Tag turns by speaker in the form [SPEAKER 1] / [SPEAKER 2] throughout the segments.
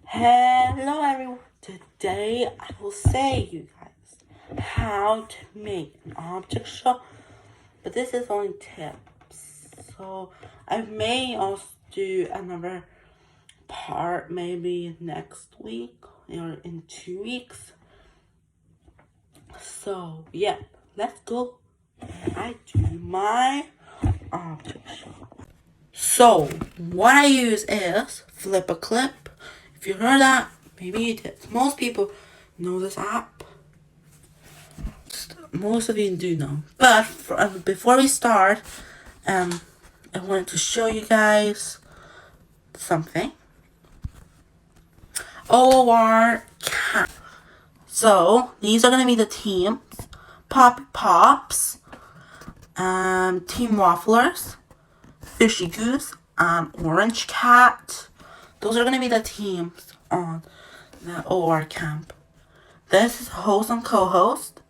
[SPEAKER 1] Hello everyone. Today I will say you guys how to make an object show, but this is only tips. So I may also do another part maybe next week or in 2 weeks. So yeah, let's go. I do my object show. So what I use is Flip a Clip. If you heard that, maybe you did. Most people know this app. Most of you do know. But before we start, I wanted to show you guys something. OOR Camp. So these are gonna be the teams: Poppy Pops, Team Wafflers, Fishy Goose, and Orange Cat. Those are gonna be the teams on the OR camp. This is host and co-host.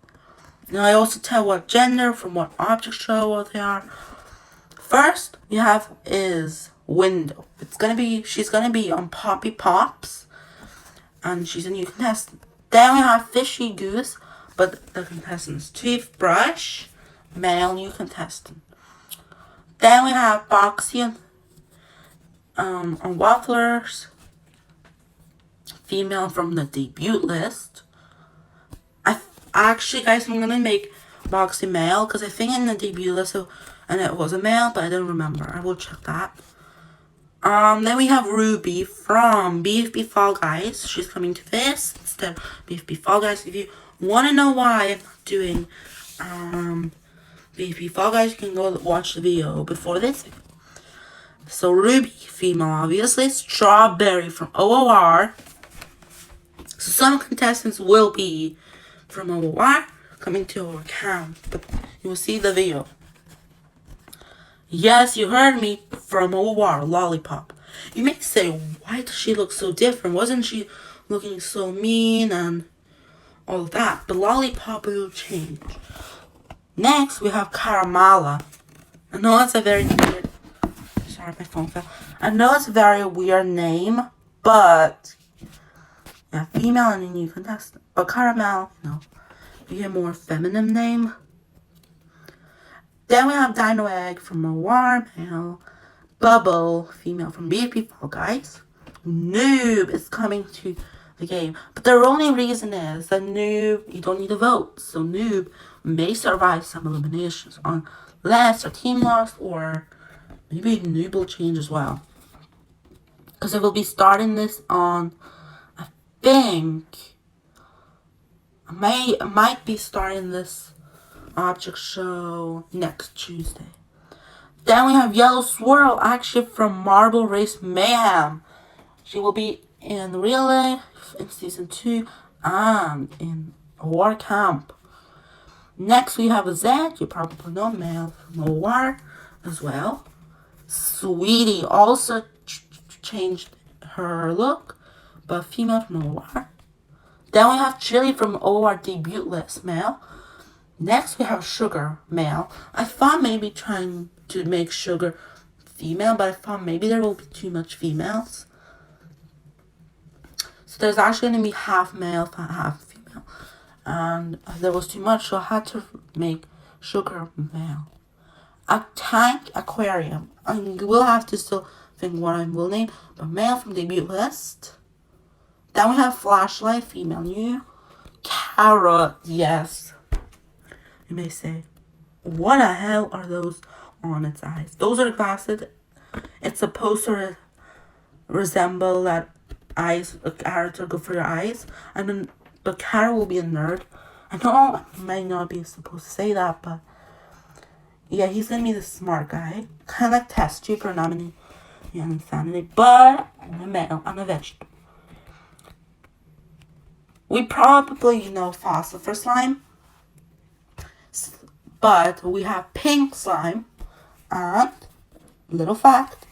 [SPEAKER 1] And I also tell what gender from what object show they are. First we have is Window. She's gonna be on Poppy Pops, and she's a new contestant. Then we have Fishy Goose, but the contestant's Toothbrush, male new contestant. Then we have Boxy on Wafflers, female from the debut list. Actually, guys, I'm gonna make Boxy male because I think in the debut list, and it was a male, but I don't remember. I will check that. Then we have Ruby from BFB Fall Guys. She's coming to this instead of BFB Fall Guys. If you want to know why I'm not doing BFB Fall Guys, you can go watch the video before this video. So Ruby, female, obviously. Strawberry from OOR. So some contestants will be from OOR coming to our camp, but you will see the video. Yes, you heard me, from OOR, Lollipop. You may say, why does she look so different? Wasn't she looking so mean and all that? But Lollipop will change. Next, we have Caramala. I know it's a very weird... Sorry, my phone fell. I know it's a very weird name, but... yeah, female and a new contestant. But Caramel, you get a more feminine name. Then we have Dino Egg from OOR, male. Bubble, female from BFB Fall Guys. Noob is coming to the game. But the only reason is that Noob, you don't need to vote. So Noob may survive some eliminations unless a team lost, or maybe Noob will change as well. Because it will be starting this on, I think, I might be starting this object show next Tuesday. Then we have Yellow Swirl, actually from Marble Race Mayhem. She will be in real life in season 2 and in OOR camp. Next we have Zed, you probably know, male from OOR as well. Sweetie also changed her look, but female from OOR. Then we have Chili from OOR debut list, male. Next we have Sugar, male. I thought maybe trying to make Sugar female, but I thought maybe there will be too much females. So there's actually going to be half male, half female. And there was too much, so I had to make Sugar male. A Tank Aquarium. I will have to still think what I will name, but male from debut list. Then we have Flashlight, female new. Carrot, yes. You may say, what the hell are those on its eyes? Those are glasses. It's supposed to resemble that eyes, a character good for your eyes. And then, but Carrot will be a nerd. I know I might not be supposed to say that, but yeah, he's gonna be the smart guy. Kind of like Test Tube for nominee and Insanity, but I'm a male, I'm a vegetable. We probably know Philosopher Slime, but we have Pink Slime, and little fact,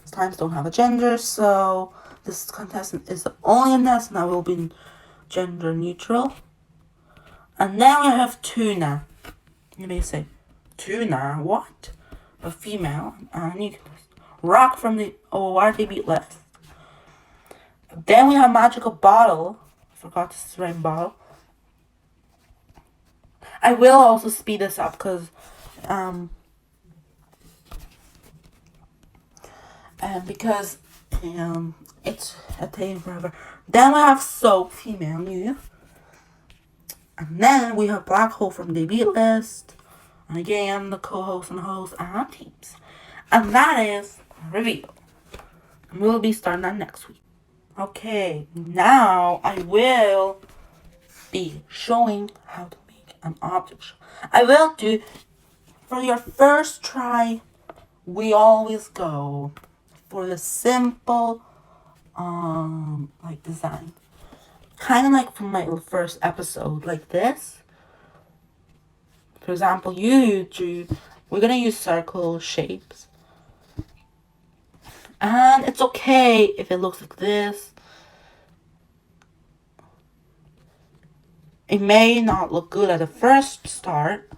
[SPEAKER 1] slimes don't have a gender, so this contestant is the only contestant that will be gender neutral. And then we have Tuna. You may say, Tuna, what? A female, and you can Rock from the OOR debut list. Then we have magical bottle. Forgot this rain bottle. I will also speed this up because it's taking forever. Then we have soap, female new. And then we have black hole from the beat list. And again, the co-host and host and teams. And that is reveal. And we'll be starting that next week. Okay, now I will be showing how to make an object show. I will do, for your first try, we always go for the simple like design. Kind of like from my first episode, like this. For example, we're gonna use circle shapes. And it's okay if it looks like this. It may not look good at the first start,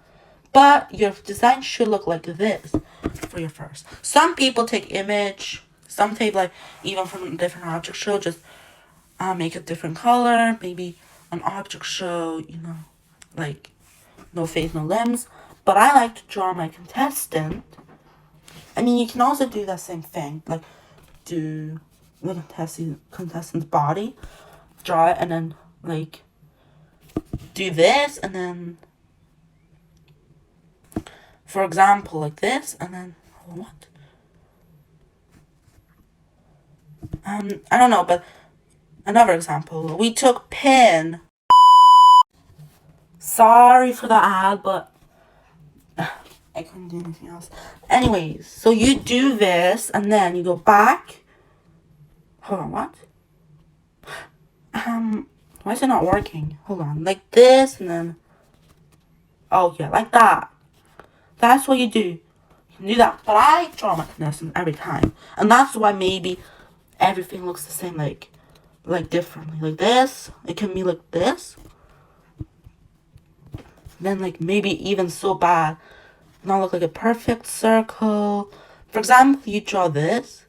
[SPEAKER 1] but your design should look like this for your first. Some people take image, some take like even from a different object show, just make a different color, maybe an object show, like no face, no limbs. But I like to draw my contestant. I mean, you can also do that same thing, like do the contestant's body, draw it, and then like do this, and then for example like this, and then what? I don't know, but another example, we took pin. Sorry for the ad, but I couldn't do anything else. Anyways, so you do this, and then you go back. Hold on, what? Why is it not working? Hold on, like this, and then, oh yeah, like that. That's what you do. You can do that, but I draw my contestant every time, and that's why maybe everything looks the same, like differently. Like this, it can be like this. Then like maybe even so bad, not look like a perfect circle. For example, you draw this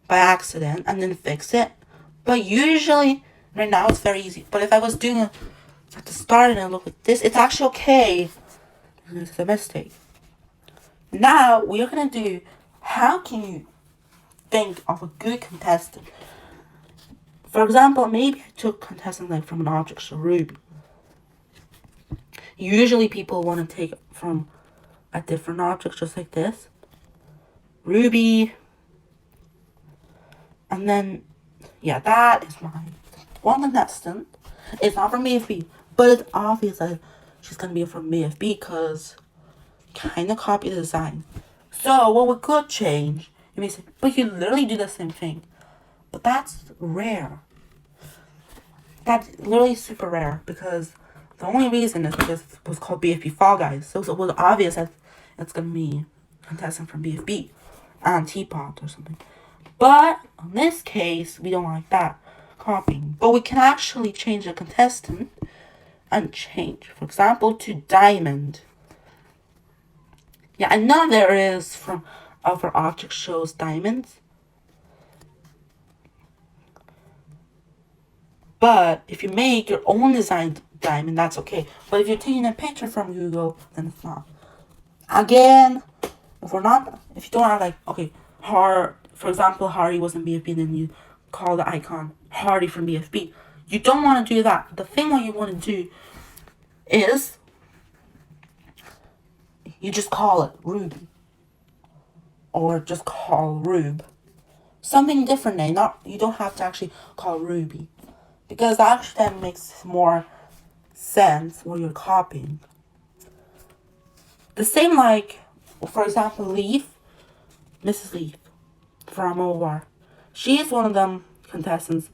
[SPEAKER 1] by accident and then fix it. But usually, right now it's very easy. But if I was doing it at the start and it looked like this, it's actually okay. It's a mistake. Now we're gonna do, how can you think of a good contestant? For example, maybe I took contestant like from an object, so Ruby. Usually people want to take it from a different object, just like this. Ruby. And then, yeah, that is my one contestant. It's not from BFB, but it's obvious that she's going to be from BFB because kind of copy the design. So what we could change, you may say, but you literally do the same thing. But that's rare. That's literally super rare because the only reason is because it was called BFB Fall Guys. So it was obvious that it's going to be a contestant from BFB and Teapot or something. But in this case, we don't like that copying. But we can actually change the contestant and change, for example, to Diamond. Yeah, I know there is from other object shows diamonds. But if you make your own design diamond, that's okay. But if you're taking a picture from Google, then it's not. Again, if you don't have like, okay, for example, Hardy was in BFB, then you call the icon Hardy from BFB. You don't want to do that. The thing what you want to do is you just call it Ruby. Or just call Rube. Something different name. You don't have to actually call Ruby. Because that actually then makes more sense what you're copying. The same like, for example, Leaf. Mrs. Leaf from OR. She is one of them contestants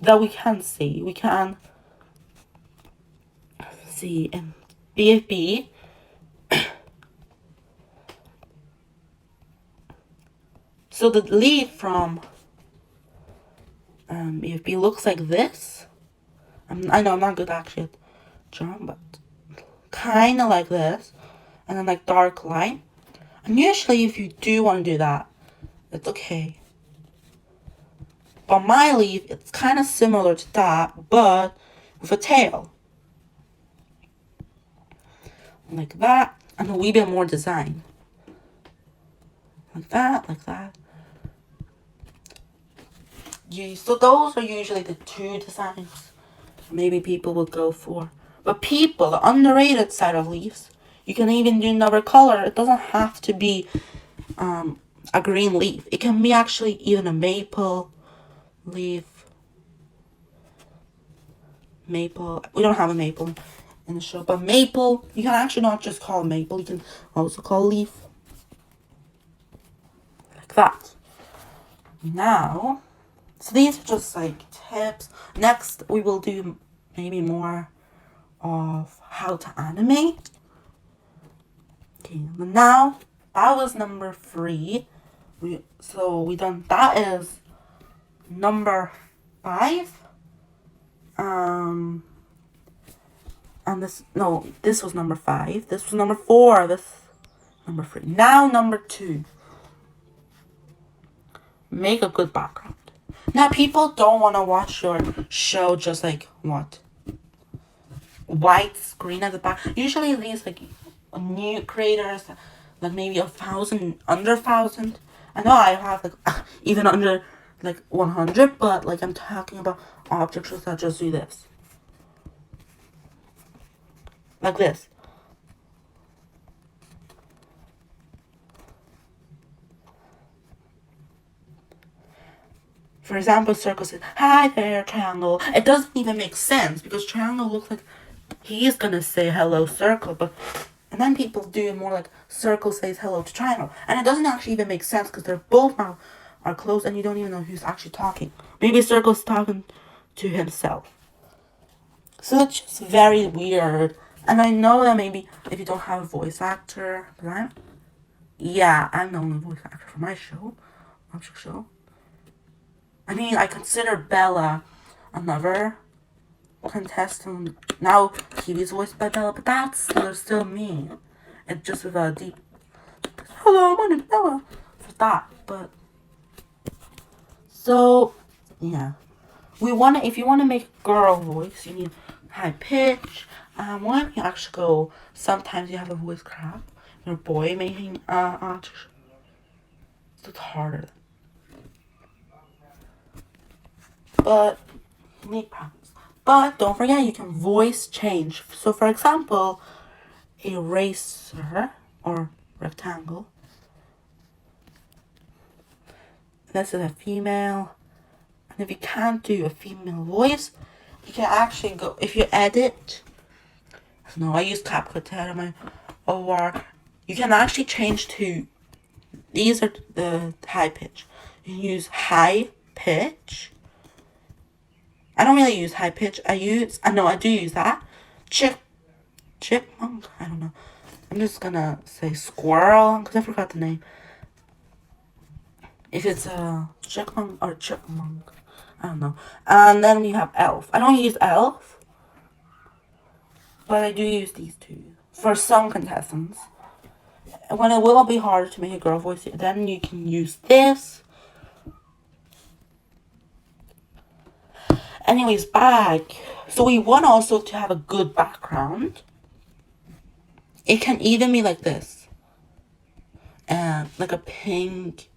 [SPEAKER 1] that we can see. We can see in BFB. So the Leaf from BFB looks like this. I know I'm not good actually at drawing, but kind of like this. And then like dark line. And usually if you do want to do that, it's okay. But my leaf, it's kind of similar to that, but with a tail. Like that, and a wee bit more design. Like that, like that. So those are usually the two designs maybe people would go for. But people, the underrated side of leaves, you can even do another color. It doesn't have to be a green leaf. It can be actually even a maple leaf. Maple. We don't have a maple in the show, but maple, you can actually not just call maple, you can also call leaf. Like that. Now, so these are just like tips. Next, we will do maybe more of how to animate. Okay, now that was number 3. We done that is number 5. And this was number 5. This was number 4. This number 3. Now number 2. Make a good background. Now people don't want to watch your show just like what? White screen at the back. Usually these like new creators, like maybe 1,000, under 1,000. I know I have like even under like 100, but like I'm talking about objects that just do this. Like this. For example, circle says, "Hi there, triangle." It doesn't even make sense because triangle looks like he's gonna say hello, circle, and then people do it more like circle says hello to triangle, and it doesn't actually even make sense because they're both mouths are closed and you don't even know who's actually talking. Maybe circle's talking to himself. So it's just very weird. And I know that maybe if you don't have a voice actor, I'm the only voice actor for my show, object show. I mean, I consider Bella another contestant. Now, Kiwi's voiced by Bella, but there's still me. It's just with a deep, "Hello, my name's Bella," for that. But, so, yeah. If you want to make a girl voice, you need high pitch. When you actually go, sometimes you have a voice crack. Your boy making, it's harder. But you need practice. But don't forget, you can voice change. So for example, eraser or rectangle. This is a female. And if you can't do a female voice, you can actually go, if you edit, no, I use CapCut to edit my OR. You can actually change to, these are the high pitch. You can use high pitch. I don't really use high pitch. I do use that. Chipmunk? I don't know. I'm just gonna say squirrel, because I forgot the name. If it's a chipmunk or chipmunk. I don't know. And then we have elf. I don't use elf, but I do use these two. For some contestants. When it will be harder to make a girl voice, then you can use this. Anyways, back. So we want also to have a good background. It can even be like this. And like a pink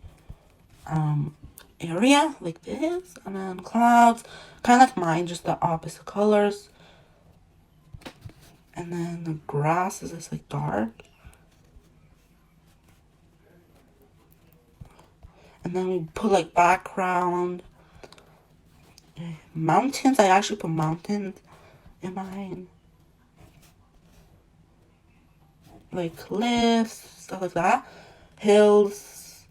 [SPEAKER 1] area, like this. And then clouds. Kind of like mine, just the opposite colors. And then the grass is just like dark. And then we put like background. Mountains, I actually put mountains in mine. Like cliffs, stuff like that. Hills.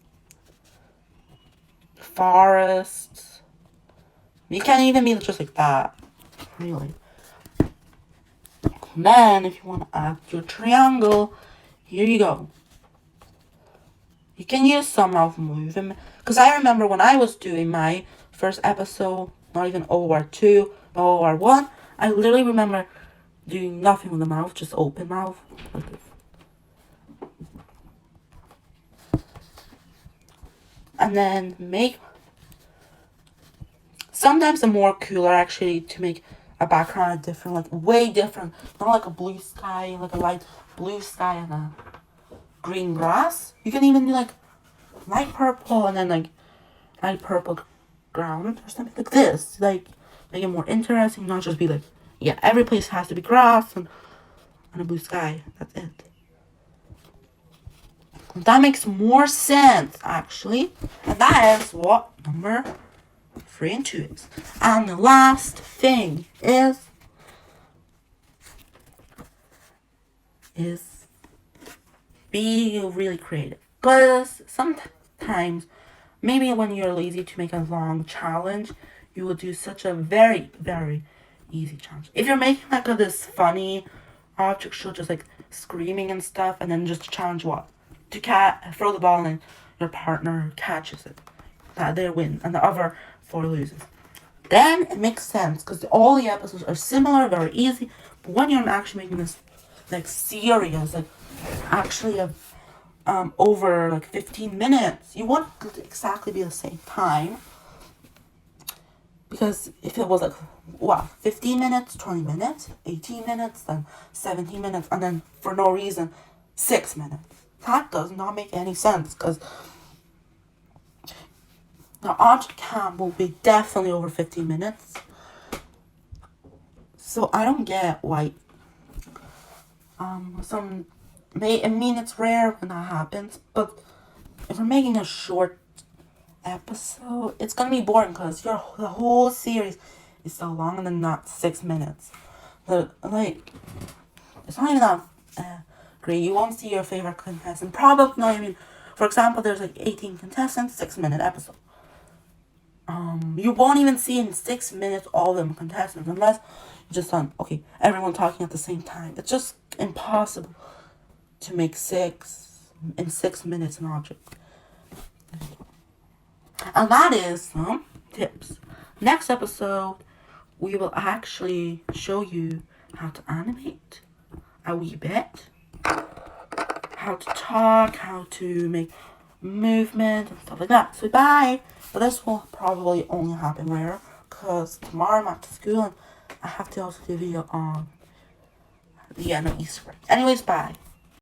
[SPEAKER 1] Forests. You can't even be just like that. Really. Then, if you want to add your triangle, here you go. You can use some of movement. Because I remember when I was doing my first episode, not even OR2, but OR1, I literally remember doing nothing with the mouth, just open mouth, like this. And then make Sometimes the more cooler actually to make a background different, like way different. Not like a blue sky, like a light blue sky and a green grass. You can even do like light purple and then like light purple ground or something like this. Like make it more interesting, not just be like, yeah, every place has to be grass and a blue sky. That's it. That makes more sense actually. And that is what number 3 and 2 is. And the last thing is be really creative. Because sometimes, maybe when you're lazy to make a long challenge, you will do such a very, very easy challenge. If you're making like this funny object show, just like screaming and stuff, and then just challenge what? To throw the ball and your partner catches it. That they win, and the other 4 loses. Then it makes sense, because all the episodes are similar, very easy. But when you're actually making this like serious, like actually over like 15 minutes, you want it to exactly be the same time. Because if it was like, 15 minutes, 20 minutes, 18 minutes, then 17 minutes, and then for no reason, 6 minutes. That does not make any sense, because the object count will be definitely over 15 minutes. So I don't get why it's rare when that happens, but if we're making a short episode, it's gonna be boring because the whole series is so long and then not 6 minutes. Like, it's not even that great. You won't see your favorite contestant. Probably not even. For example, there's like 18 contestants, 6-minute episode. You won't even see in 6 minutes all of them contestants unless you just okay, everyone talking at the same time. It's just impossible to make 6 minutes an object. And that is some tips. Next episode, we will actually show you how to animate a wee bit, how to talk, how to make movement and stuff like that. So bye. But this will probably only happen rare because tomorrow I'm back to school and I have to also do a video on the end of Easter. Anyways, bye.